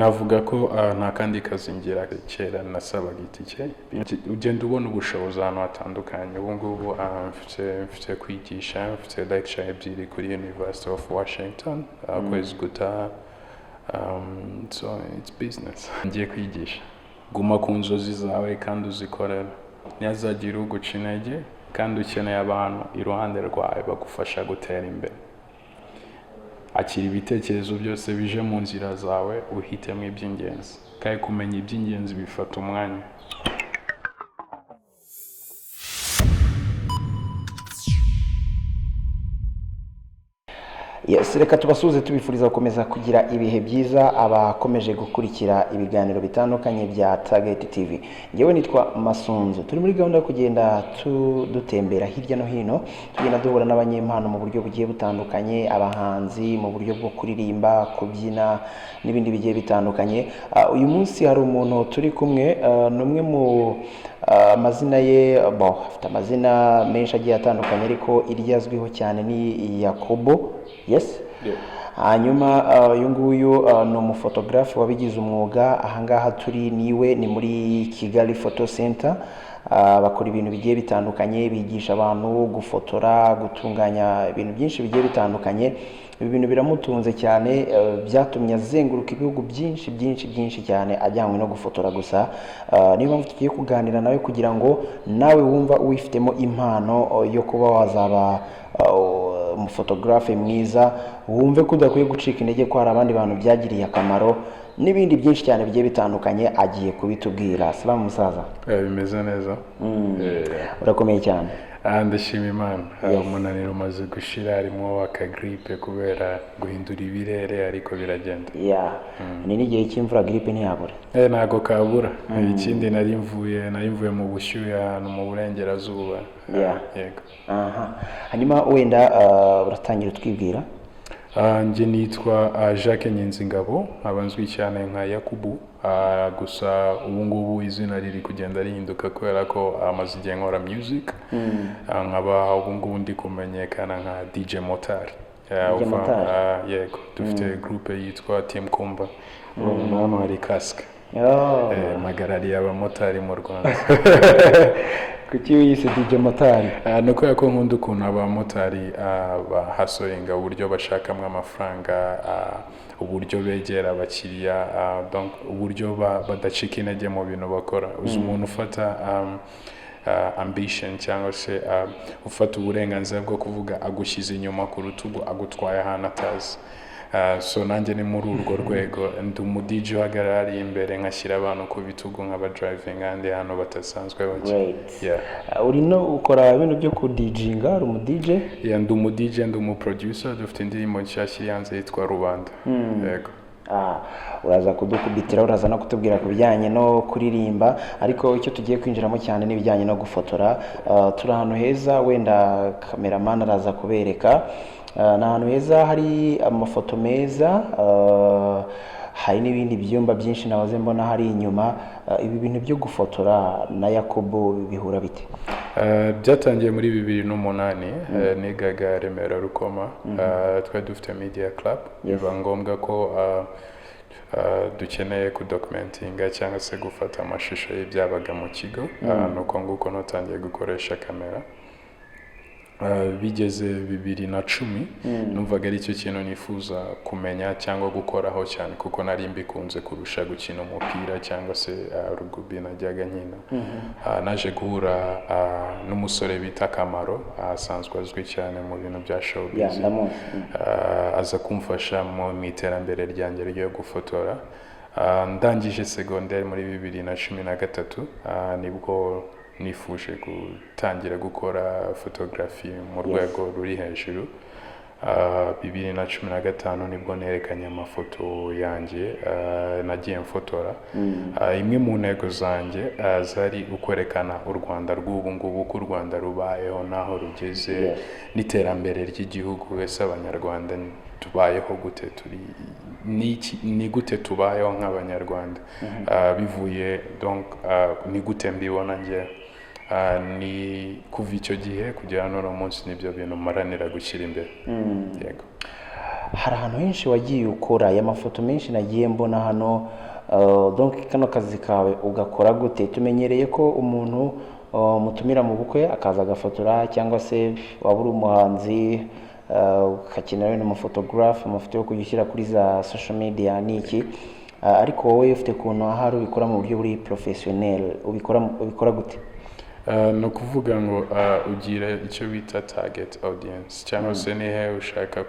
navuga ko nta kandi kazi ngira kera nasabaga itike ugenda ubona ubushobozi ahantu hatandukanye ubu ngubu mfite kwigisha mfite lecture ebyiri kuri University of Washington kwezi gutaha so it's business ngiye kwigisha guma ku nzozi zawe kandi uzikorera ntihazagira uguca intege kandi ukeneye abantu iruhande rwawe bagufasha gutera imbere akira ibitekerezo byose bije mu nzira zawe uhitemo iby'ingenzi kandi kumenya iby'ingenzi bifata umwanya. Yes, reka tubasuze tubifuriza gukomeza kugira ibihe byiza abakomeje gukurikira ibiganiro bitandukanye bya Target TV. Ngewe nitwa Masunzu. Turi muri gahunda yo kugenda dutembera hirya no hino, tugenda duhura n'abanyempano mu buryo bugiye butandukanye, abahanzi mu buryo bwo kuririmba, kubyina n'ibindi bigiye bitandukanye. Uyu munsi hari umuntu turi kumwe numwe mu amazina ye afite amazina menshi agiye atandukanye ariko iryazwiho cyane ni Yakobo. Yes. Hanyuma uyu nguyu ni umufotographe wabigize umwuga. Ahangaha turi niwe ni muri Kigali Photo Center. Bakora ibintu bigiye bitandukanye, bigisha abantu gufotora, gutunganya ibintu byinshi bigiye bitandukanye. Ibi bintu biramutunze cyane, byatumye azenguruka ibihugu byinshi cyane ajyanywe no gufotora gusa. Niyo mpamvu tugiye kuganira nawe kugira ngo nawe wumva uwifitemo impano yo kuba wazaba umufotographe mwiza, wumve ko udakwiye gucika intege ko hari abandi bantu byagiriye akamaro n'ibindi byinshi cyane bigiye bitandukanye agiye kubitubwira. Salamu musaza. Bimeze neza. Urakomeye cyane. Ndashima Imana. Umunaniro umaze gushira, harimo akagripe kubera guhindura ibirere ariko biragenda. Ni n'igihe cy'imvura gripe ntiyabura. Ntago kabura. Ikindi nari mvuye mu bushyuhe ahantu mu burengerazuba. Yego. Hanyuma wenda uratangira utwibwira. Njye nitwa Jacques Nyenzingabo, abanzwi cyane nka Yakubu. Gusa ubu ngubu izina riri kugenda rihinduka kubera ko amaze igihe nkora music. Nkaba ubu ngubu ndi kumenyekana nka DJ Motari. Yego, dufite groupe yitwa Team Kumba. Hano hari casque. Magarari abamotari mu Rwanda. Kuki wiyise DJ Motari? Nuko yako nkunda ukuntu abamotari bahasoringa uburyo bashakamo amafaranga, uburyo begera abakiriya, donc uburyo badacika intege mu bintu bakora. Uzi umuntu ufata ambition cyangwa se ufata uburenganzira bwo kuvuga agushyize inyuma ku rutugu, agutwaye ahantu atazi. So nanjye ni muri urwo rwego, ndi umu DJ uhagarara imbere nkashyira abantu ku bitugu nk'aba driving kandi hano batasanzwe bake. Uri no ukora ibintu byo ku DJinga, uri umu DJ? Ndi umu DJ, ndi umu producer, dufite indirimbo nshyashya yanze yitwa Rubanda. Yego. Uraza kudukubitira, uraza no kutubwira ku bijyanye no kuririmba, ariko icyo tugiye kwinjiramo cyane n'ibijyanye no gufotora. Turi ahantu heza, wenda cameraman araza kubereka. Ni ahantu heza, hari amafoto meza, hari n'ibindi byumba byinshi nahoze mbona hari inyuma. Ibi bintu byo gufotora na Yakobo bihura bite? Byatangiye muri 2008, nigaga Remera Rukoma. Twari dufite media club. Biba ngombwa ko dukeneye kudocumentinga cyangwa se gufata amashusho y'ibyabaga mu kigo. Nuko nguko natangiye gukoresha kamera. Bigeze 2010 numvaga ari cyo kintu nifuza kumenya cyangwa gukoraho cyane kuko nari mbikunze kurusha gukina umupira cyangwa se rugby najyaga nkina. Naje guhura n'umusore bita Kamaro, asanzwe azwi cyane mu bintu bya showbiz. Aza kumfasha mu iterambere ryanjye ryo gufotora. Ndangije secondaire muri 2013, nibwo nifuje gutangira gukora photography mu rwego ruri hejuru. 2015 nibwo nerekanye amafoto yanjye, nagiye mfotora. Imwe mu ntego zanjye zari ukwerekana u Rwanda rw'ubu ngubu, ko u Rwanda rubayeho naho rugeze n'iterambere ry'igihugu. Wese abanyarwanda tubayeho gute, ni gute tubayeho nk'abanyarwanda, bivuye donc ni gute mbibona njye. Ni kuva icyo gihe kugera n'uno munsi nibyo bintu maranira gushyira imbere. Yego. hari ahantu henshi wagiye ukora aya mafoto menshi nagiye mbona hano, donc kano kazi kawe ugakora gute? Tumenyereye ko umuntu mutumira mu bukwe akaza agafotora, cyangwa se waba uri umuhanzi ugakenera n'umufotographe, amafoto yo kujya kuri za social media n'iki, ariko wowe ufite ukuntu ahari ubikora mu buryo buri professionnel, ubikora gute? ni ukuvuga ngo ugira icyo bita target audience, cyangwa se ni he ushaka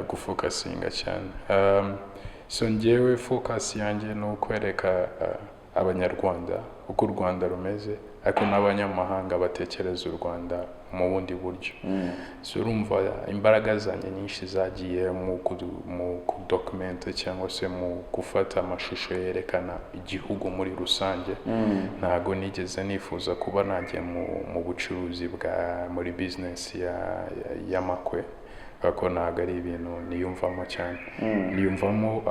gufokasinga cyane. So njyewe focus yanjye ni ukwereka abanyarwanda uko u Rwanda rumeze, ariko n'abanyamahanga batekereza u Rwanda mu bundi buryo. So urumva imbaraga zanjye nyinshi zagiye mu kudokumenta cyangwa se mu gufata amashusho yerekana igihugu muri rusange. Ntago nigeze nifuza kuba najya mu bucuruzi muri business y'amakwe, kuko ntago ari ibintu niyumvamo cyane. Niyumvamo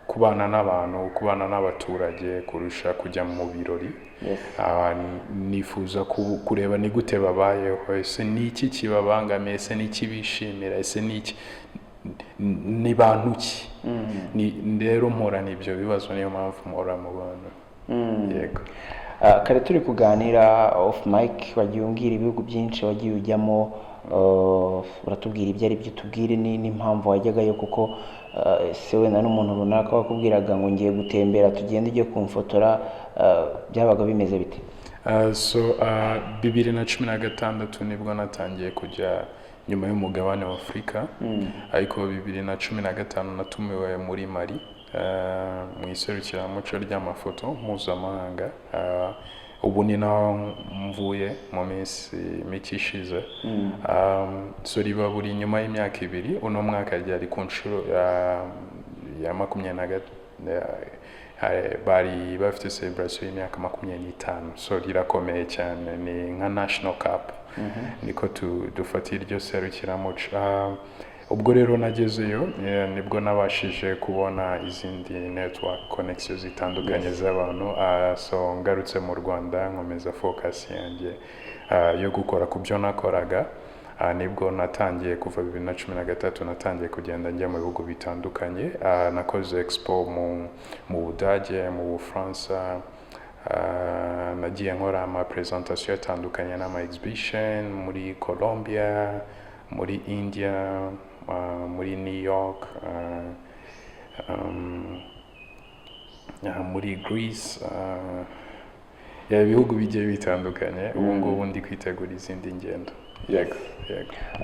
kubana n'abantu, kubana n'abaturage kurusha kujya mu birori. Nifuza kureba ni gute babayeho, ese ni iki kibabangamiye, ese ni iki bishimira, ese ni iki, ni bantu ki. Rero mporana ibyo bibazo, niyo mpamvu mpora mu bantu. Yego. Kare turi kuganira off mic wagiye umbwira ibihugu byinshi wagiye ujyamo, uratubwira ibyo ari byo, tubwire n'impamvu wajyagayo, kuko se wenda n'umuntu runaka wakubwiraga ngo ngiye gutembera tugende ujye kumfotora, byabaga bimeze bite? So 2016 nibwo natangiye kujya nyuma y'umugabane wa Afurika, ariko 2015 natumiwe muri Mali mu iserukiramuco ry'amafoto mpuzamahanga. Ubu ni naho mvuye mu minsi mike ishize. So riba buri nyuma y'imyaka 2, uno mwaka ryari ku nshuro ya 20 bari bafite celebration y'imyaka 25. So rirakomeye cyane, ni nka national cup. Niko dufatira iryo serukiramuco. Ubwo rero nagezeyo nibwo nabashije kubona izindi network connections zitandukanye z'abantu. So ngarutse mu Rwanda nkomeza focus yanjye yo gukora ku byo nakoraga. Nibwo natangiye kuva 2013 natangiye kugenda njya mu bihugu bitandukanye. Nakoze expo mu Budage, mu Bufaransa, nagiye nkora ama presentation atandukanye n'ama exhibition muri Colombia, muri India, muri New York, muri Greece, ibihugu bigiye bitandukanye. Ubu ngubu ndi kwitegura izindi ngendo. Yego.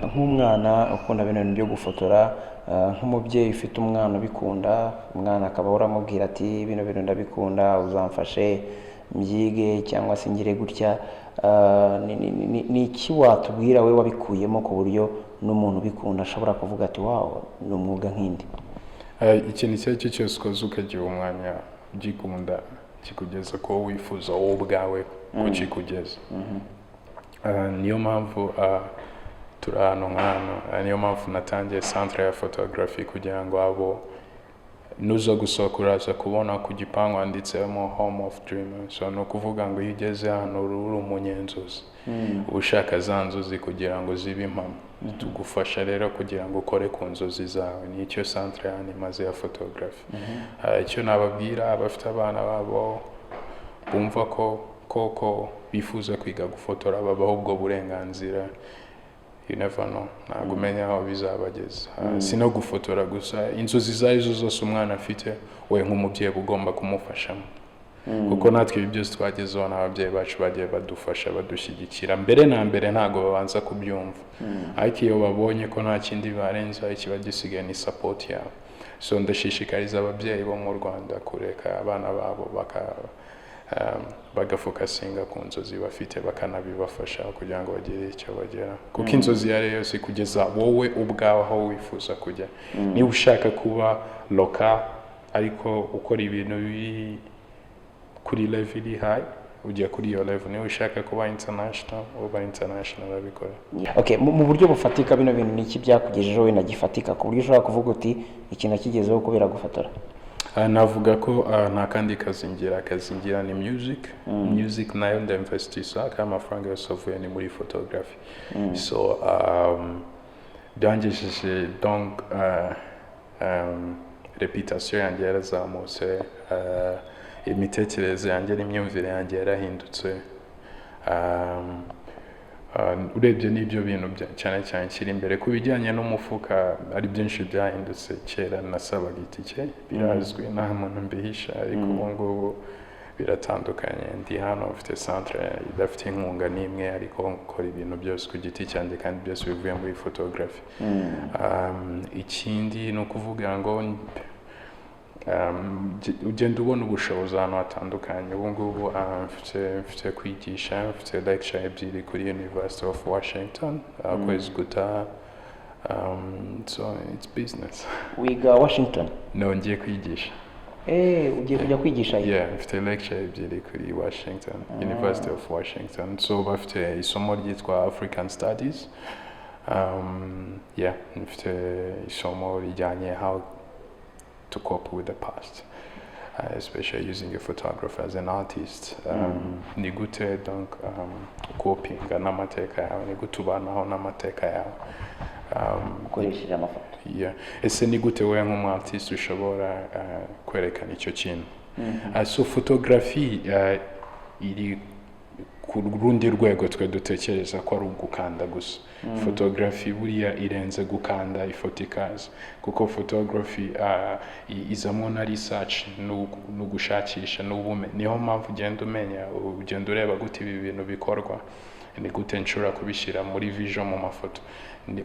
Nk'umwana ukunda ibintu byo gufotora, nk'umubyeyi ufite umwana ubikunda, umwana akaba uramubwira ati bino bintu ndabikunda, uzamfashe mbyige cyangwa se ngire gutya, ni iki watubwira we wabikuyemo ku buryo n'umuntu ubikunda ashobora kuvuga ati wow, ni umwuga nk'indi? Ikintu icyo ari cyo cyose ukoze ukagira umwanya ugikunda kikugeza ko wifuza wowe ubwawe ko kikugeza. Niyo mpamvu turi hano nk'hano, niyo mpamvu natangiye centre ya photography, kugira ngo abo nuza gusohoka uraza kubona ku gipangu handitsemo home of dreamers. So ni ukuvuga ngo iyo ugeze hano uri umunyenzozi, ushaka za nzozi kugira ngo zibe impamo. Tugufasha rero kugira ngo ukore ku nzozi zawe. Ni icyo centre yani maze ya photography. Icyo nababwira abafite abana babo bumva ko bifuza kwiga gufotora, babaho ubwo burenganzira. You never know, ntabwo umenya aho bizabageza. Si no gufotora gusa, inzozi zayo zose umwana afite, we nk'umubyeyi ugomba kumufashamo. Kuko natwe ibi byose twagezeho n'ababyeyi bacu bagiye badufasha, badushyigikira. Mbere na mbere ntabwo babanza kubyumva, ariko iyo babonye ko nta kindi barenza, ikiba gisigaye ni support yabo. So ndashishikariza ababyeyi bo mu Rwanda kureka abana babo bagafokasinga ku nzozi bafite, bakanabibafasha kugira ngo bagire icyo bagera. Kuko inzozi yari yose kugeza wowe ubwawe aho wifuza kujya. Niba ushaka kuba local ariko ukora ibintu kuri level iri high, ujya kuri iyo level. Niba ushaka kuba international, uba international abikora. Okay, mu buryo bufatika bino bintu niki byakugejejeho we nagifatika ku buryo ushobora kuvuga uti ikintu kigezeho kubera gufotora? Navuga ko nta kandi kazi ngira ni music nayo ndinvestisa, kandi amafaranga yose avuye ni muri photography. So byangejeje donc reputation yanjye yarazamutse, imitekerereze yanjye n'imyumvire yanjye yarahindutse. Urebye n'ibyo bintu cyane cyane kiri imbere ku bijyanye n'umufuka, ari byinshi byahindutse. Kera nasabaga itike, birazwi, nta muntu mbihisha, ariko ubu ngubu biratandukanye. Ndi hano mfite centre idafite inkunga n'imwe, ariko nkora ibintu byose ku giti cyanjye kandi byose bivuye muri photography. Ikindi ni ukuvuga ngo ugenda ubona ubushobozi ahantu hatandukanye. Ubu ngubu mfite kwigisha, mfite lecture ebyiri kuri University of Washington kwezi gutaha. So it's business. Wiga Washington? No, ngiye kwigisha. Ugiye kujya kwigisha? Yeah, mfite lecture ebyiri kuri Washington, University of Washington. So bafite isomo ryitwa African Studies. Yeah, mfite isomo rijyanye how to cope with the past, especially using a photographer as an artist. Ni gute donc copinga n'amateka yawe, ni gute ubanaho n'amateka yawe ukoresheje amafoto. Yeah, ese ni gute wewe nk'umu artist ushobora kwerekana icyo kintu. So photography iri ku rundi rwego twe dutekereza ko ari ugukanda gusa. Photography buriya irenze gukanda ifoto ikaza, kuko photography izamwo na research no gushakisha n'ubumenyi. Niho mpamvu ugenda umenya, ugenda ureba gute ibi bintu bikorwa, ni gute nshobora kubishyira muri vision mu mafoto.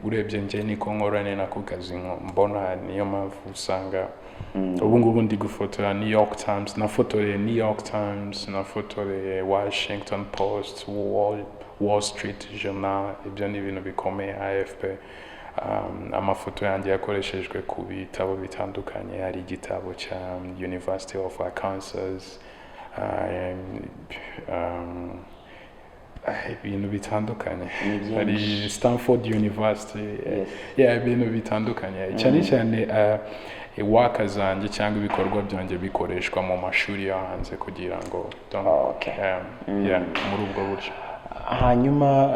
Urebye njye niko nkora, ni nako kazi mbona. Niyo mpamvu usanga ubu ngubu ndi gufotora New York Times, nafotoreye New York Times, nafotoreye Washington Post, Wall Street Journal. Ibyo ni ibintu bikomeye, AFP. Amafoto yanjye yakoreshejwe ku bitabo bitandukanye. Hari igitabo cya University of Arkansas, ibintu bitandukanye. Hari Stanford University. Yeah, ibintu bitandukanye. Cyane cyane waka zanjye cyangwa ibikorwa byanjye bikoreshwa mu mashuri yo hanze kugira ngo muri ubwo buryo. Hanyuma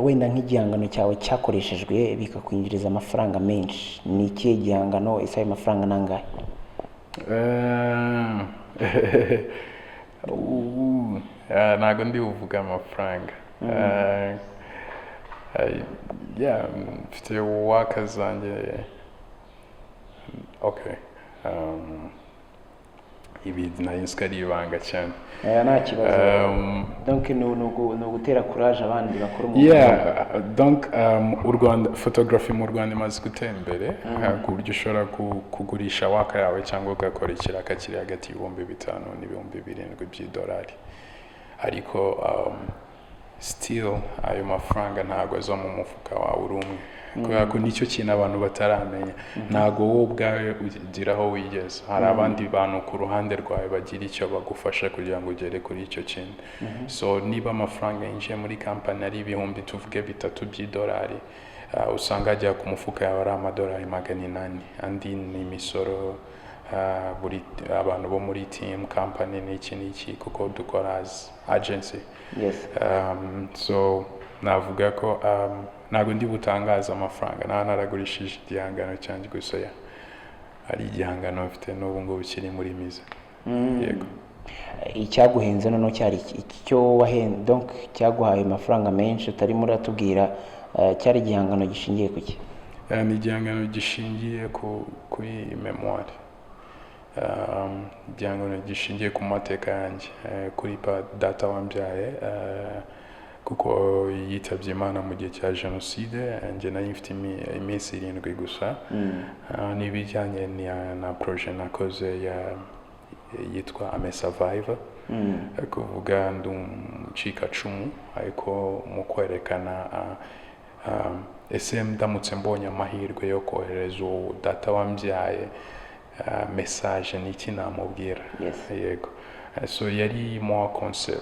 wenda nk'igihangano cyawe cyakoreshejwe bikakwinjiriza amafaranga menshi, ni ikihe gihangano? Ese ayo mafaranga nangahe? Ntabwo ndi buvuga amafaranga. Mfite waka zanjye. Okay. Ibi nahise ari ibanga cyane. Nta kibazo. Donc ni ugutera courage abandi bakora umwuga. Yeah, donc u Rwanda, photography mu Rwanda imaze gutera imbere ku buryo ushobora kugurisha waka yawe cyangwa ugakora ikiraka kiri hagati y'ibihumbi 5,000 n'ibihumbi 7,000 by'idolari. Ariko still ayo mafaranga ntabwo aza mu mufuka wawe uri umwe, kubera ko nicyo kintu abantu bataramenya. Ntabwo wowe ubwawe ugira aho wigeze, hari abandi bantu ku ruhande rwawe bagira icyo bagufasha kugira ngo ugere kuri icyo kintu. So niba amafaranga yinjiye muri kampani ari ibihumbi tuvuge 3 by'idolari, usanga ajya ku mufuka yawe ari amadolari 800. Andi ni imisoro, buri abantu bo muri team company n'iki kuko dukora as agency. Yes. So navuga ko ntabwo ndi butangaza amafaranga. Naragurishije igihangano cyanjye gusa, ari igihangano mfite n'ubu ngubu kiri muri miza. Yego. Icyaguhenze noneho cyari icyo wahenze, donc cyaguhaye amafaranga menshi utarimo uratubwira, cyari igihangano gishingiye ku ki? Ni igihangano gishingiye kuri memoire. Igihangano gishingiye ku mateka yanjye, kuri data wambyaye, kuko yitabye Imana mu gihe cya Jenoside. Njye nari mfite iminsi 7 gusa. N'ibijyanye na projet nakoze yitwa I'm a Survivor. Kuvuga ndi umucikacumu, ariko mu kwerekana ese ndamutse mbonye amahirwe yo kohereza data wambyaye message n'iki namubwira. Yego. So yari more concept,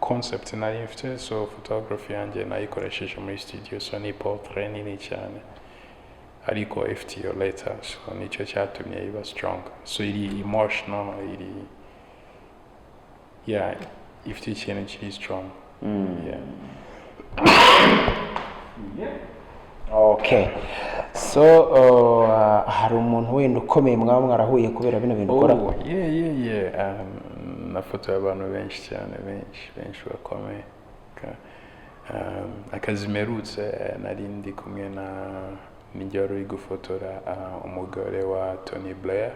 concept nari mfite. So photography yanjye nayikoresheje muri studio, so ni portrait nini cyane, ariko ifite iyo later. So nicyo cyatumye iba strong. So iri emotional, ifite ikintu kiri strong. Okay. So hari umuntu wenda ukomeye mwaba mwarahuye kubera bino bintu ukora? Oh, yeah. Nafotoye abantu benshi cyane, benshi bakomeye. Akazi mperutse nari ndi kumwe n'ijya wari uri gufotora umugore wa Tony Blair.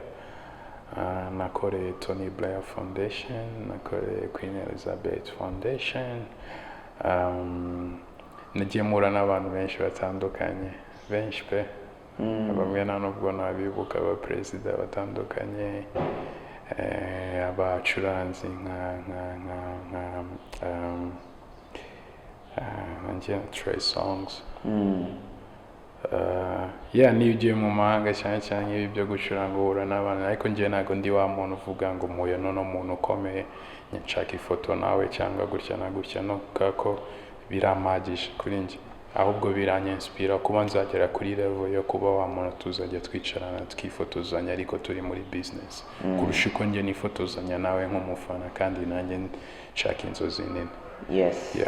Nakoreye Tony Blair Foundation, nakoreye Queen Elizabeth Foundation. Nagiye mpura n'abantu benshi batandukanye, benshi pe. Bamwe nta nubwo nabibuka, abaperezida batandukanye, abacuranzi nka Trey Songz. Niyo ugiye mu mahanga cyane cyane nk'ibi byo gucuranga uhura n'abantu, ariko njye ntabwo ndi wa muntu uvuga ngo muye nono muntu ukomeye nshaka ifoto nawe cyangwa gutya na gutya, no kako birampagije kuri njye, ahubwo biranyinsipira kuba nzagera kuri level yo kuba wa muntu tuzajya twicarana tukifotozanya ariko turi muri business, kurusha uko njye nifotozanya nawe nk'umufana kandi nanjye nshaka inzozi nini. Yes.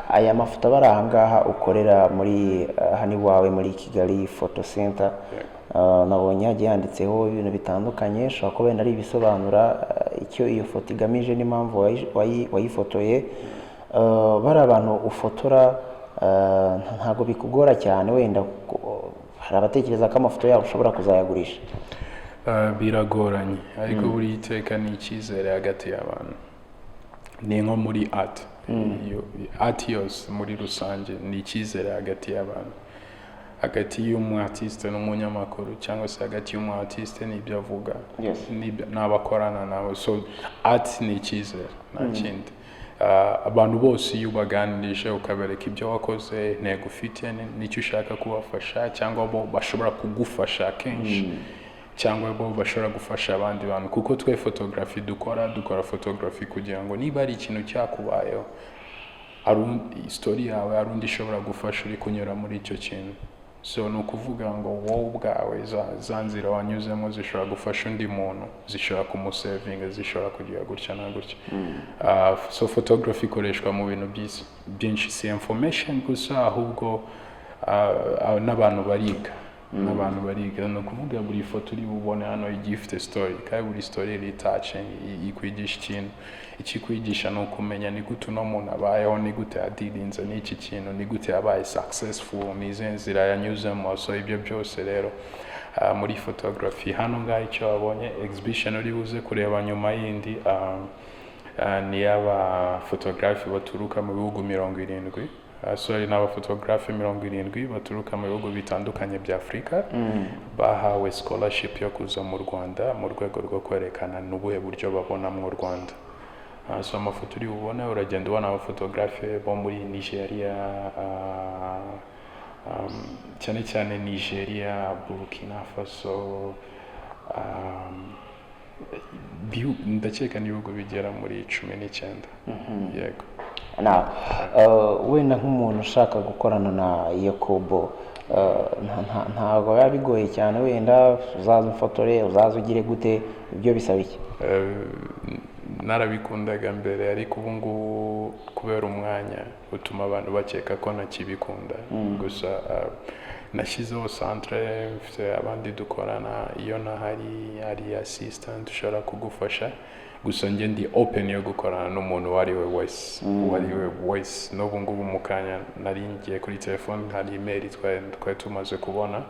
Aya mafoto bari aha ngaha ukorera muri hano iwawe muri Kigali Photo Center, nabonye hagiye handitseho ibintu bitandukanye, ushobora kuba wenda ari ibisobanura icyo iyo foto igamije n'impamvu wayifotoye. Bari abantu ufotora ntabwo bikugora cyane, wenda hari abatekereza ko amafoto yabo ushobora kuzayagurisha? Biragoranye, ariko buri iteka ni icyizere hagati y'abantu. Ni nko muri art yose muri rusange ni icyizere hagati y'abantu, hagati y'umu-artiste n'umunyamakuru, cyangwa se hagati y'umu-artiste n'ibyo avuga n'abakorana nabo. So art ni icyizere, nta kindi. Abantu bose iyo ubaganirije ukabereka ibyo wakoze, intego ufite n'icyo ushaka kubafasha, cyangwa bo bashobora kugufasha kenshi, cyangwa bo bashobora gufasha abandi bantu, kuko twe photography dukora photography kugira ngo niba ari ikintu cyakubayeho, story yawe hari undi ishobora gufasha uri kunyura muri icyo kintu. So ni ukuvuga ngo wowe ubwawe za nzira wanyuzemo zishobora gufasha undi muntu, zishobora kumusevinga, zishobora kugira gutya na gutya. So photography ikoreshwa mu bintu byinshi, si information gusa, ahubwo n'abantu bariga. Ni ukuvuga buri foto uri bubone hano igiye ifite story, kandi buri story iri touching, ikwigisha ikintu. Ikikwigisha ni ukumenya ni gute uno muntu abayeho, ni gute yadirinze n'iki kintu, ni gute yabaye successful, ni izihe nzira yanyuzemo. So ibyo byose rero muri photography hano ngaho icyo wabonye exhibition uri buze kureba nyuma yindi ni aba photography baturuka mu bihugu 70. Sorry, n'abafotografe 70 baturuka mu bihugu bitandukanye bya Afurika, bahawe scholarship yo kuza mu Rwanda mu rwego rwo kwerekana n'ubuhe buryo babona mu Rwanda. So amafoto uri bubone, uragenda ubona abafotografe bo muri Nigeria, cyane cyane Nigeria, Burkina Faso, ndakeka n'ibihugu bigera muri 19. Yego. Wenda nk'umuntu ushaka gukorana na Yakobo, ntabwo biba bigoye cyane, wenda uzaza umfotore, uzaza ugire gute, ibyo bisaba iki? Narabikundaga mbere, ariko ubu ngubu kubera umwanya utuma abantu bakeka ko ntakibikunda. Gusa nashyizeho centre, mfite abandi dukorana, iyo hari assistant ushobora kugufasha. Gusa njye ndi open yo gukorana n'umuntu uwo ari we wese. N'ubu ngubu mu kanya nari ngiye kuri telefone, hari email twari tumaze kubona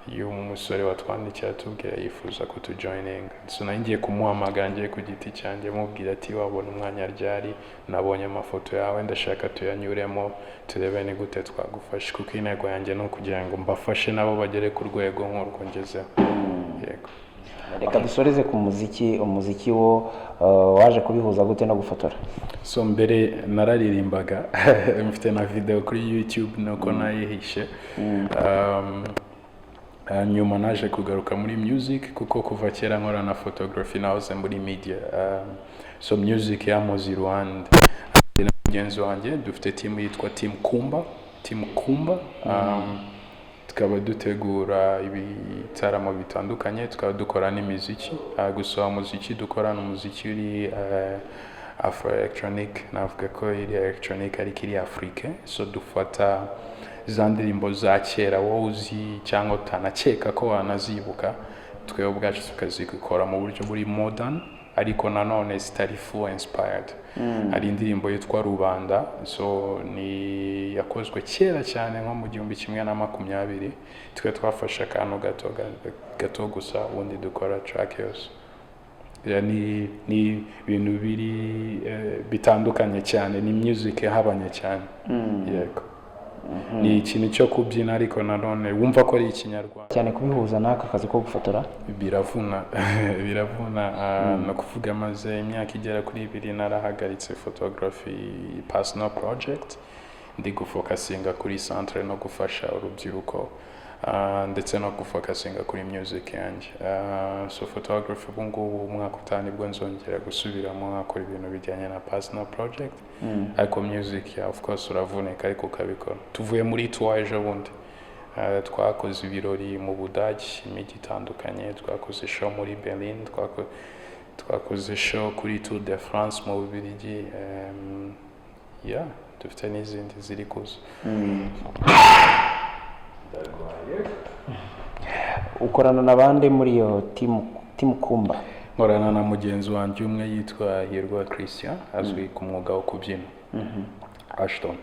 y'umusore watwandikiye atubwira yifuza ko tujoininga. So nari ngiye kumuhamagara ngiye ku giti cyanjye mubwira ati wabona umwanya ryari, nabonye amafoto yawe, ndashaka tuyanyuremo turebe ni gute twagufasha, kuko intego yanjye ni ukugira ngo mbafashe nabo bagere ku rwego nk'urwo ngezeho. Yego. Reka dusoreze ku umuziki wo waje kubihuza gute no gufotora? So mbere nararirimbaga, mfite na video kuri YouTube nuko nayihishe. Nyuma naje kugaruka muri music, kuko kuva kera nkora na photography nahoze muri media. So music yamoze iruhande. Mugenzi wanjye dufite team yitwa Team Kumba. Tukaba dutegura ibitaramo bitandukanye, tukaba dukora n'imiziki. Gusa umuziki dukora n'umuziki uri Afro electronic, navuga ko iri electronic ariko iri Afrique. So dufata za ndirimbo za kera wowe uzi cyangwa utanakeka ko wanazibuka twebwe ubwacu tukazikora mu buryo buri modern ariko nanone zitari full inspired. Hari indirimbo yitwa Rubanda, so ni yakozwe kera cyane nko mu 2020, twe twafashe akantu gato gusa ubundi dukora track yose. Ni ibintu biri bitandukanye cyane, ni music yahabanye cyane. Yego. Ni ikintu cyo kubyina ariko nanone wumva ko ari ikinyarwanda cyane. Kubihuza n'aka kazi ko gufotora biravuna no kuvuga maze imyaka igera kuri 2 narahagaritse photography personal project, ndi gufokasinga kuri centre no gufasha urubyiruko ndetse no gufokasinga kuri music yanjye. So photography ubungubu umwaka utani bwo nzongera gusubiramo nkakora ibintu bijyanye na personal project. Ariko music of course uravuneka ariko ukabikora. Tuvuye muri tour ejo bundi twakoze ibirori mu Budage imijyi itandukanye, twakoze show muri Berlin, twakoze show kuri Tour de France mu Bubiligi, dufite n'izindi ziri kuza. Ukorana n'abandi muri iyo team Kumba? Nkorana na mugenzi wanjye umwe yitwa Hirwa Christian, azwi ku mwuga wo kubyina. Ashton.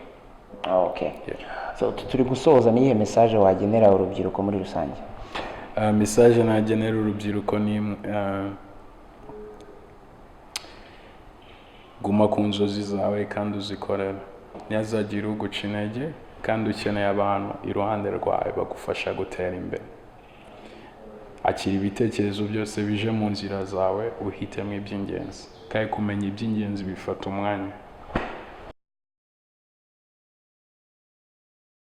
Okay. So turi gusoza, nihe message wagenera urubyiruko muri rusange? Message nagenera urubyiruko ni guma ku nzozi zawe kandi uzikorera. Ntihazagira uguca intege kandi ukeneye abantu iruhande rwawe bagufasha gutera imbere. Akira ibitekerezo byose bije mu nzira zawe, uhitemo iby'ingenzi. Kandi kumenya iby'ingenzi bifata umwanya.